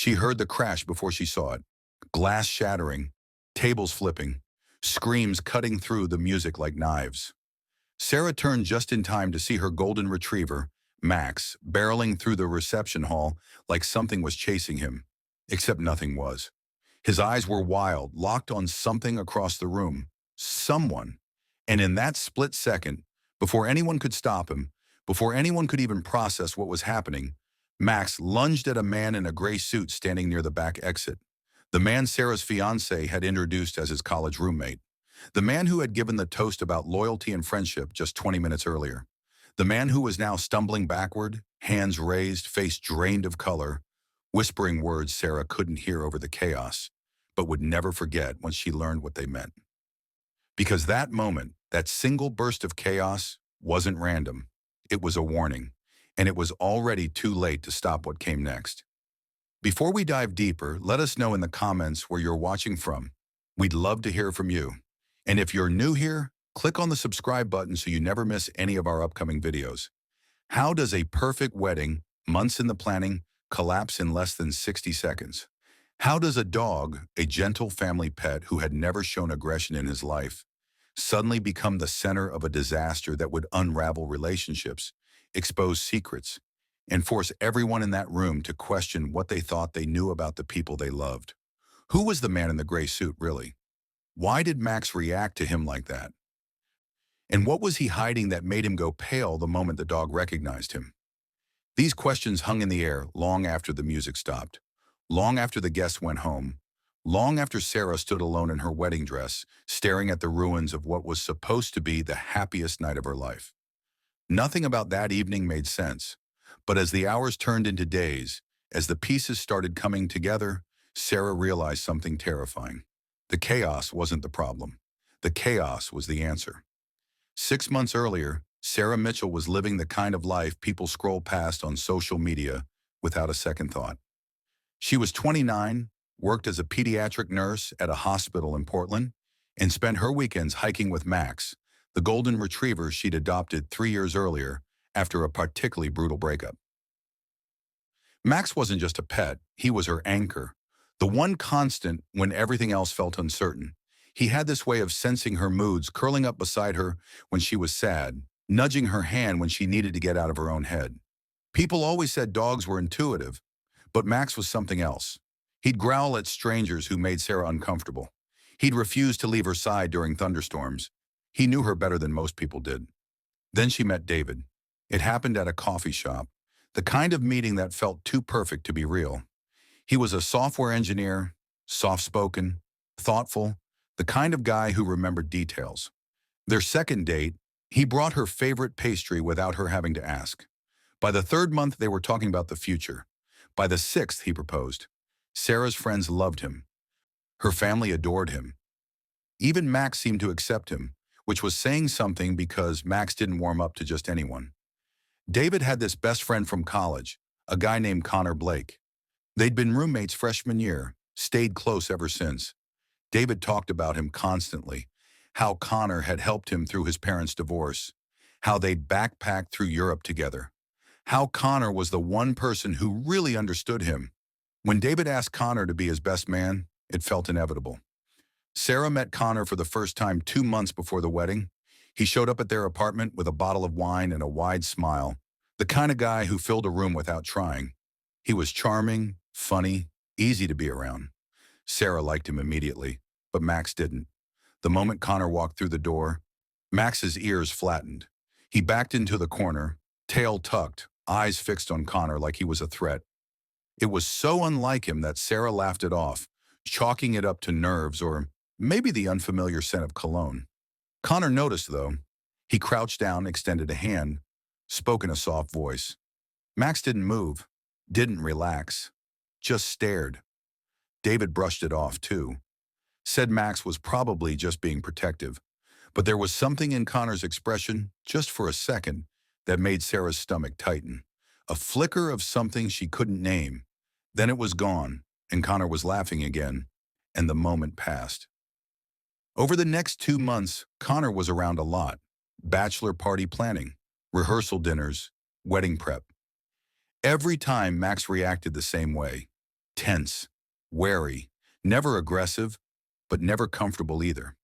She heard the crash before she saw it. Glass shattering, tables flipping, screams cutting through the music like knives. Sarah turned just in time to see her golden retriever, Max, barreling through the reception hall like something was chasing him. Except nothing was. His eyes were wild, locked on something across the room. Someone. And in that split second, before anyone could stop him, before anyone could even process what was happening, Max lunged at a man in a gray suit standing near the back exit. The man Sarah's fiancé had introduced as his college roommate. The man who had given the toast about loyalty and friendship just 20 minutes earlier. The man who was now stumbling backward, hands raised, face drained of color, whispering words Sarah couldn't hear over the chaos, but would never forget once she learned what they meant. Because that moment, that single burst of chaos, wasn't random. It was a warning, and it was already too late to stop what came next. Before we dive deeper, let us know in the comments where you're watching from. We'd love to hear from you. And if you're new here, click on the subscribe button so you never miss any of our upcoming videos. How does a perfect wedding, months in the planning, collapse in less than 60 seconds? How does a dog, a gentle family pet who had never shown aggression in his life, suddenly become the center of a disaster that would unravel relationships, expose secrets, and force everyone in that room to question what they thought they knew about the people they loved? Who was the man in the gray suit, really? Why did Max react to him like that? And what was he hiding that made him go pale the moment the dog recognized him? These questions hung in the air long after the music stopped, long after the guests went home, long after Sarah stood alone in her wedding dress, staring at the ruins of what was supposed to be the happiest night of her life. Nothing about that evening made sense, but as the hours turned into days, as the pieces started coming together, Sarah realized something terrifying. The chaos wasn't the problem. The chaos was the answer. 6 months earlier, Sarah Mitchell was living the kind of life people scroll past on social media without a second thought. She was 29, worked as a pediatric nurse at a hospital in Portland, and spent her weekends hiking with Max, the golden retriever she'd adopted 3 years earlier after a particularly brutal breakup. Max wasn't just a pet, he was her anchor, the one constant when everything else felt uncertain. He had this way of sensing her moods, curling up beside her when she was sad, nudging her hand when she needed to get out of her own head. People always said dogs were intuitive, but Max was something else. He'd growl at strangers who made Sarah uncomfortable. He'd refuse to leave her side during thunderstorms. He knew her better than most people did. Then she met David. It happened at a coffee shop, the kind of meeting that felt too perfect to be real. He was a software engineer, soft-spoken, thoughtful, the kind of guy who remembered details. Their second date, he brought her favorite pastry without her having to ask. By the third month, they were talking about the future. By the sixth, he proposed. Sarah's friends loved him. Her family adored him. Even Max seemed to accept him, which was saying something because Max didn't warm up to just anyone. David had this best friend from college, a guy named Connor Blake. They'd been roommates freshman year, stayed close ever since. David talked about him constantly, how Connor had helped him through his parents' divorce, how they'd backpacked through Europe together, how Connor was the one person who really understood him. When David asked Connor to be his best man, it felt inevitable. Sarah met Connor for the first time 2 months before the wedding. He showed up at their apartment with a bottle of wine and a wide smile, the kind of guy who filled a room without trying. He was charming, funny, easy to be around. Sarah liked him immediately, but Max didn't. The moment Connor walked through the door, Max's ears flattened. He backed into the corner, tail tucked, eyes fixed on Connor like he was a threat. It was so unlike him that Sarah laughed it off, chalking it up to nerves or maybe the unfamiliar scent of cologne. Connor noticed, though. He crouched down, extended a hand, spoke in a soft voice. Max didn't move, didn't relax, just stared. David brushed it off, too. Said Max was probably just being protective, but there was something in Connor's expression, just for a second, that made Sarah's stomach tighten. A flicker of something she couldn't name. Then it was gone, and Connor was laughing again, and the moment passed. Over the next 2 months, Connor was around a lot. Bachelor party planning, rehearsal dinners, wedding prep. Every time Max reacted the same way. tense, wary, never aggressive, but never comfortable either.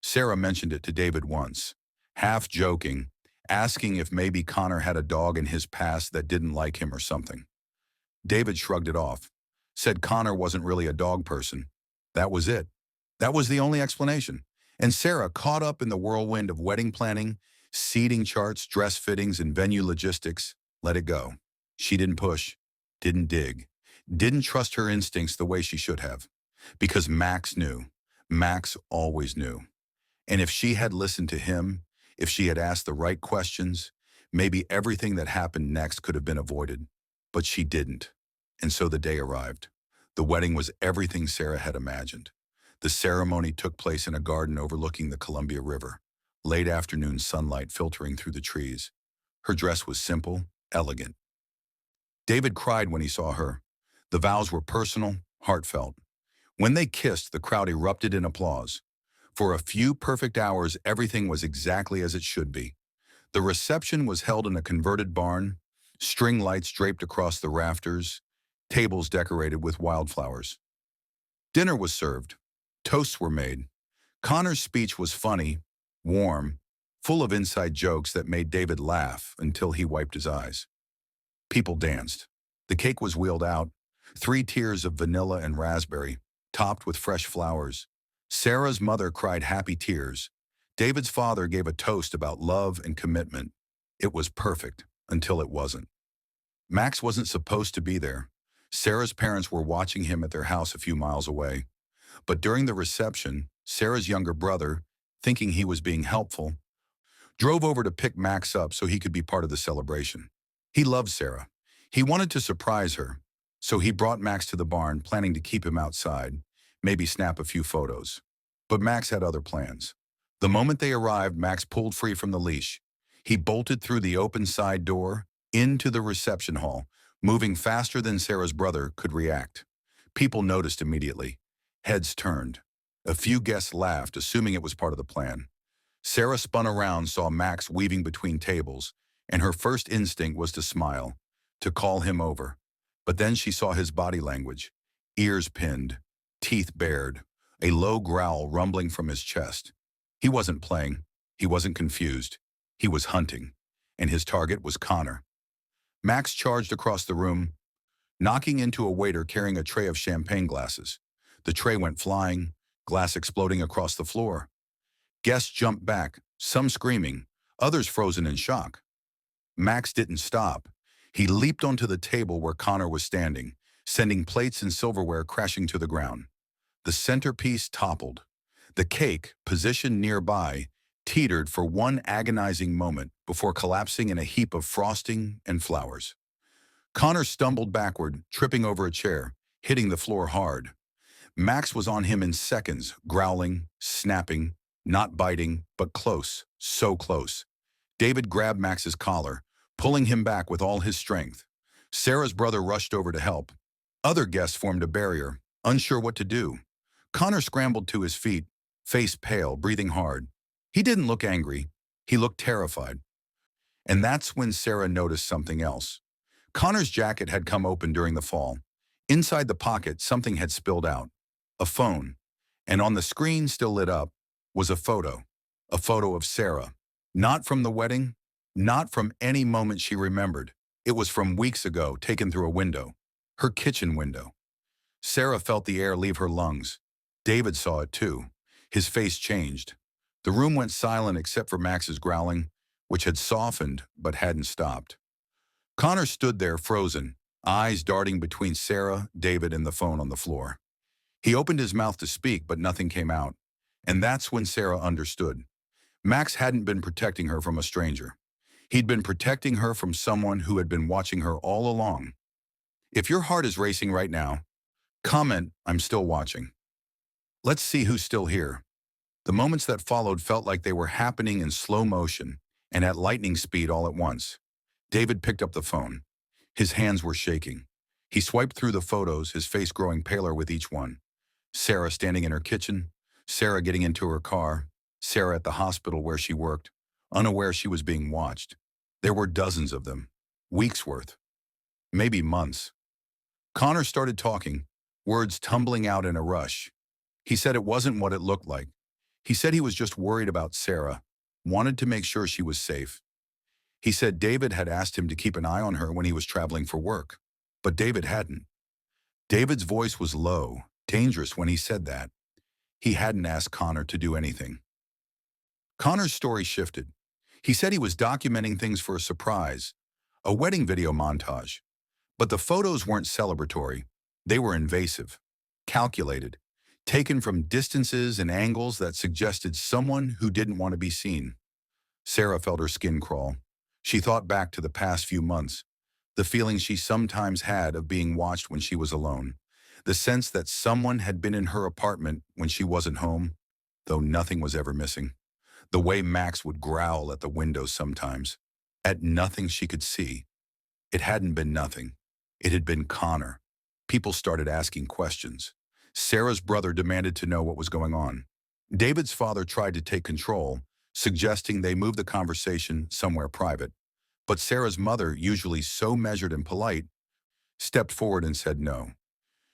Sarah mentioned it to David once, half joking, asking if maybe Connor had a dog in his past that didn't like him or something. David shrugged it off, said Connor wasn't really a dog person. That was it. That was the only explanation. And Sarah, caught up in the whirlwind of wedding planning, seating charts, dress fittings, and venue logistics, let it go. She didn't push, didn't dig, didn't trust her instincts the way she should have. Because Max knew. Max always knew. And if she had listened to him, if she had asked the right questions, maybe everything that happened next could have been avoided. But she didn't. And so the day arrived. The wedding was everything Sarah had imagined. The ceremony took place in a garden overlooking the Columbia River, late afternoon sunlight filtering through the trees. Her dress was simple, elegant. David cried when he saw her. The vows were personal, heartfelt. When they kissed, the crowd erupted in applause. For a few perfect hours, everything was exactly as it should be. The reception was held in a converted barn, string lights draped across the rafters, tables decorated with wildflowers. Dinner was served. Toasts were made. Connor's speech was funny, warm, full of inside jokes that made David laugh until he wiped his eyes. People danced. The cake was wheeled out, 3 tiers of vanilla and raspberry, topped with fresh flowers. Sarah's mother cried happy tears. David's father gave a toast about love and commitment. It was perfect until it wasn't. Max wasn't supposed to be there. Sarah's parents were watching him at their house a few miles away. But during the reception, Sarah's younger brother, thinking he was being helpful, drove over to pick Max up so he could be part of the celebration. He loved Sarah. He wanted to surprise her, so he brought Max to the barn, planning to keep him outside, maybe snap a few photos. But Max had other plans. The moment they arrived, Max pulled free from the leash. He bolted through the open side door, into the reception hall, moving faster than Sarah's brother could react. People noticed immediately. Heads turned. A few guests laughed, assuming it was part of the plan. Sarah spun around, saw Max weaving between tables, and her first instinct was to smile, to call him over. But then she saw his body language. Ears pinned, teeth bared, a low growl rumbling from his chest. He wasn't playing. He wasn't confused. He was hunting. And his target was Connor. Max charged across the room, knocking into a waiter carrying a tray of champagne glasses. The tray went flying, glass exploding across the floor. Guests jumped back, some screaming, others frozen in shock. Max didn't stop. He leaped onto the table where Connor was standing, sending plates and silverware crashing to the ground. The centerpiece toppled. The cake, positioned nearby, teetered for one agonizing moment before collapsing in a heap of frosting and flowers. Connor stumbled backward, tripping over a chair, hitting the floor hard. Max was on him in seconds, growling, snapping, not biting, but close, so close. David grabbed Max's collar, pulling him back with all his strength. Sarah's brother rushed over to help. Other guests formed a barrier, unsure what to do. Connor scrambled to his feet, face pale, breathing hard. He didn't look angry. He looked terrified. And that's when Sarah noticed something else. Connor's jacket had come open during the fall. Inside the pocket, something had spilled out. A phone. And on the screen, still lit up, was a photo. A photo of Sarah. Not from the wedding, not from any moment she remembered. It was from weeks ago, taken through a window. Her kitchen window. Sarah felt the air leave her lungs. David saw it too. His face changed. The room went silent except for Max's growling, which had softened but hadn't stopped. Connor stood there frozen, eyes darting between Sarah, David, and the phone on the floor. He opened his mouth to speak, but nothing came out. And that's when Sarah understood. Max hadn't been protecting her from a stranger. He'd been protecting her from someone who had been watching her all along. If your heart is racing right now, comment, "I'm still watching." Let's see who's still here. The moments that followed felt like they were happening in slow motion and at lightning speed all at once. David picked up the phone. His hands were shaking. He swiped through the photos, his face growing paler with each one. Sarah standing in her kitchen, Sarah getting into her car, Sarah at the hospital where she worked, unaware she was being watched. There were dozens of them, weeks worth, maybe months. Connor started talking, words tumbling out in a rush. He said it wasn't what it looked like. He said he was just worried about Sarah, wanted to make sure she was safe. He said David had asked him to keep an eye on her when he was traveling for work, but David hadn't. David's voice was low, dangerous when he said that. He hadn't asked Connor to do anything. Connor's story shifted. He said he was documenting things for a surprise, a wedding video montage. But the photos weren't celebratory. They were invasive, calculated, taken from distances and angles that suggested someone who didn't want to be seen. Sarah felt her skin crawl. She thought back to the past few months, the feeling she sometimes had of being watched when she was alone, the sense that someone had been in her apartment when she wasn't home, though nothing was ever missing. The way Max would growl at the window sometimes, at nothing she could see. It hadn't been nothing. It had been Connor. People started asking questions. Sarah's brother demanded to know what was going on. David's father tried to take control, suggesting they move the conversation somewhere private. But Sarah's mother, usually so measured and polite, stepped forward and said no.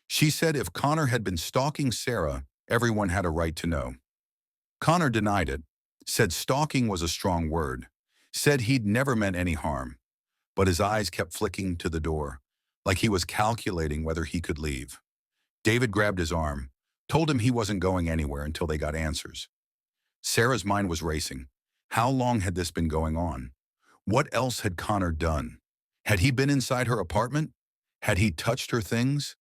She said if Connor had been stalking Sarah, everyone had a right to know. Connor denied it, said stalking was a strong word, said he'd never meant any harm. But his eyes kept flicking to the door, like he was calculating whether he could leave. David grabbed his arm, told him he wasn't going anywhere until they got answers. Sarah's mind was racing. How long had this been going on? What else had Connor done? Had he been inside her apartment? Had he touched her things?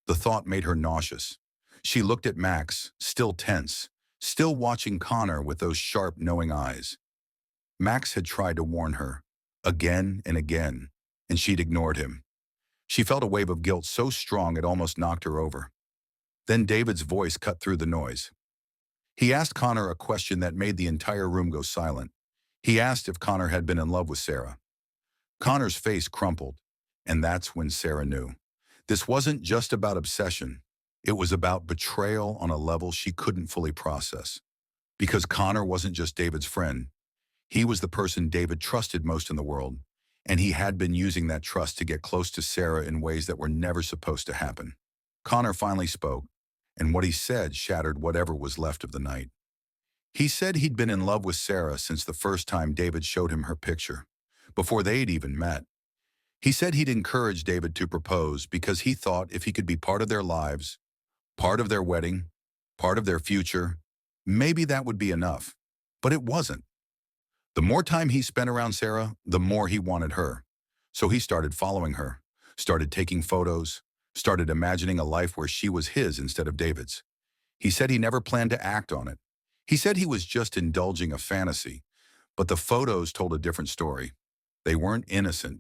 The thought made her nauseous. She looked at Max, still tense, still watching Connor with those sharp, knowing eyes. Max had tried to warn her, again and again, and she'd ignored him. She felt a wave of guilt so strong it almost knocked her over. Then David's voice cut through the noise. He asked Connor a question that made the entire room go silent. He asked if Connor had been in love with Sarah. Connor's face crumpled, and that's when Sarah knew. This wasn't just about obsession. It was about betrayal on a level she couldn't fully process. Because Connor wasn't just David's friend. He was the person David trusted most in the world, and he had been using that trust to get close to Sarah in ways that were never supposed to happen. Connor finally spoke, and what he said shattered whatever was left of the night. He said he'd been in love with Sarah since the first time David showed him her picture, before they'd even met. He said he'd encouraged David to propose because he thought if he could be part of their lives, part of their wedding, part of their future, maybe that would be enough. But it wasn't. The more time he spent around Sarah, the more he wanted her. So he started following her, started taking photos, started imagining a life where she was his instead of David's. He said he never planned to act on it. He said he was just indulging a fantasy, but the photos told a different story. They weren't innocent.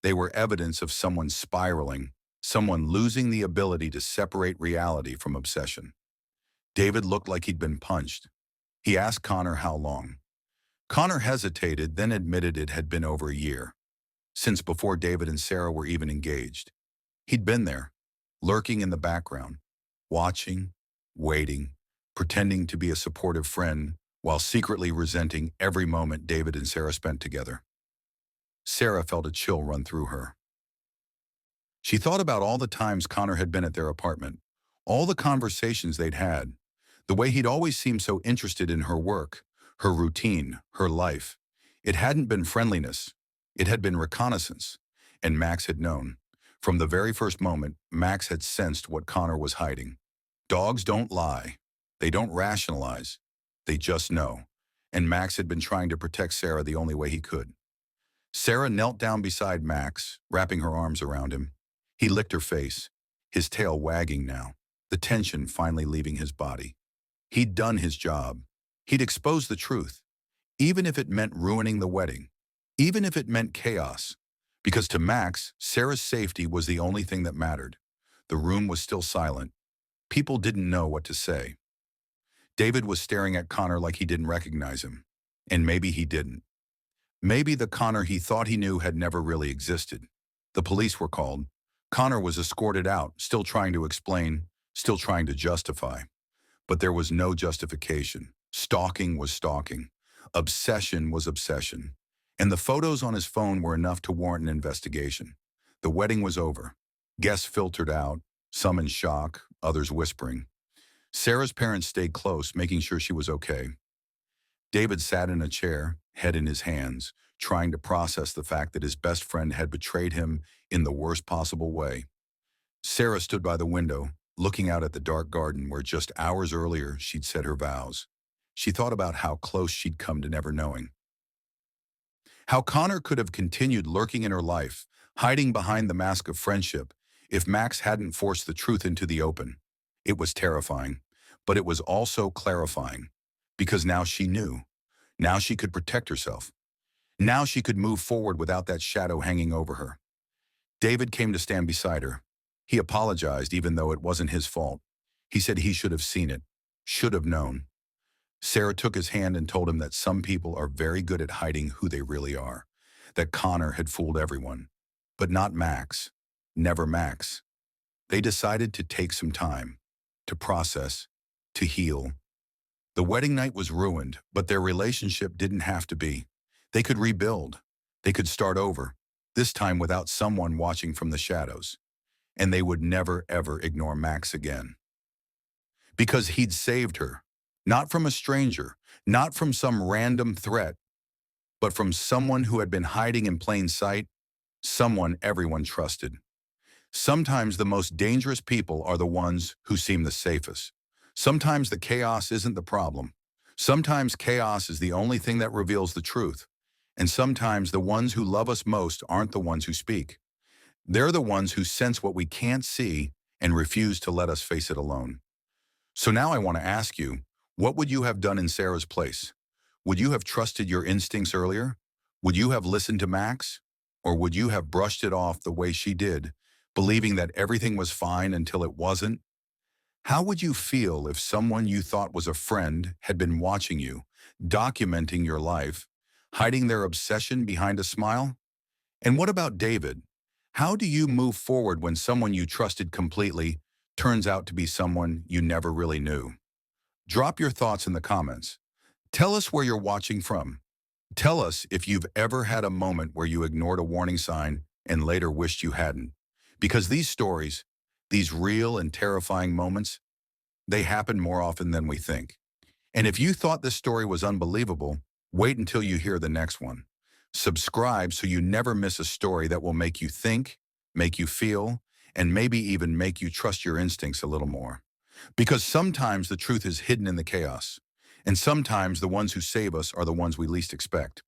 They were evidence of someone spiraling, someone losing the ability to separate reality from obsession. David looked like he'd been punched. He asked Connor how long. Connor hesitated, then admitted it had been over a year, since before David and Sarah were even engaged. He'd been there, lurking in the background, watching, waiting, pretending to be a supportive friend, while secretly resenting every moment David and Sarah spent together. Sarah felt a chill run through her. She thought about all the times Connor had been at their apartment, all the conversations they'd had, the way he'd always seemed so interested in her work, her routine, her life. It hadn't been friendliness. It had been reconnaissance. And Max had known. From the very first moment, Max had sensed what Connor was hiding. Dogs don't lie. They don't rationalize. They just know. And Max had been trying to protect Sarah the only way he could. Sarah knelt down beside Max, wrapping her arms around him. He licked her face, his tail wagging now, the tension finally leaving his body. He'd done his job. He'd exposed the truth, even if it meant ruining the wedding, even if it meant chaos. Because to Max, Sarah's safety was the only thing that mattered. The room was still silent. People didn't know what to say. David was staring at Connor like he didn't recognize him. And maybe he didn't. Maybe the Connor he thought he knew had never really existed. The police were called. Connor was escorted out, still trying to explain, still trying to justify. But there was no justification. Stalking was stalking. Obsession was obsession. And the photos on his phone were enough to warrant an investigation. The wedding was over. Guests filtered out, some in shock, others whispering. Sarah's parents stayed close, making sure she was okay. David sat in a chair, head in his hands, trying to process the fact that his best friend had betrayed him in the worst possible way. Sarah stood by the window, looking out at the dark garden where just hours earlier she'd said her vows. She thought about how close she'd come to never knowing. How Connor could have continued lurking in her life, hiding behind the mask of friendship, if Max hadn't forced the truth into the open. It was terrifying, but it was also clarifying, because now she knew. Now she could protect herself. Now she could move forward without that shadow hanging over her. David came to stand beside her. He apologized even though it wasn't his fault. He said he should have seen it, should have known. Sarah took his hand and told him that some people are very good at hiding who they really are, that Connor had fooled everyone, but not Max, never Max. They decided to take some time, to process, to heal. The wedding night was ruined, but their relationship didn't have to be. They could rebuild. They could start over, this time without someone watching from the shadows. And they would never, ever ignore Max again. Because he'd saved her, not from a stranger, not from some random threat, but from someone who had been hiding in plain sight, someone everyone trusted. Sometimes the most dangerous people are the ones who seem the safest. Sometimes the chaos isn't the problem. Sometimes chaos is the only thing that reveals the truth. And sometimes the ones who love us most aren't the ones who speak. They're the ones who sense what we can't see and refuse to let us face it alone. So now I want to ask you, what would you have done in Sarah's place? Would you have trusted your instincts earlier? Would you have listened to Max? Or would you have brushed it off the way she did, believing that everything was fine until it wasn't? How would you feel if someone you thought was a friend had been watching you, documenting your life, hiding their obsession behind a smile? And what about David? How do you move forward when someone you trusted completely turns out to be someone you never really knew? Drop your thoughts in the comments. Tell us where you're watching from. Tell us if you've ever had a moment where you ignored a warning sign and later wished you hadn't. Because these stories, these real and terrifying moments, they happen more often than we think. And if you thought this story was unbelievable, wait until you hear the next one. Subscribe so you never miss a story that will make you think, make you feel, and maybe even make you trust your instincts a little more. Because sometimes the truth is hidden in the chaos, and sometimes the ones who save us are the ones we least expect.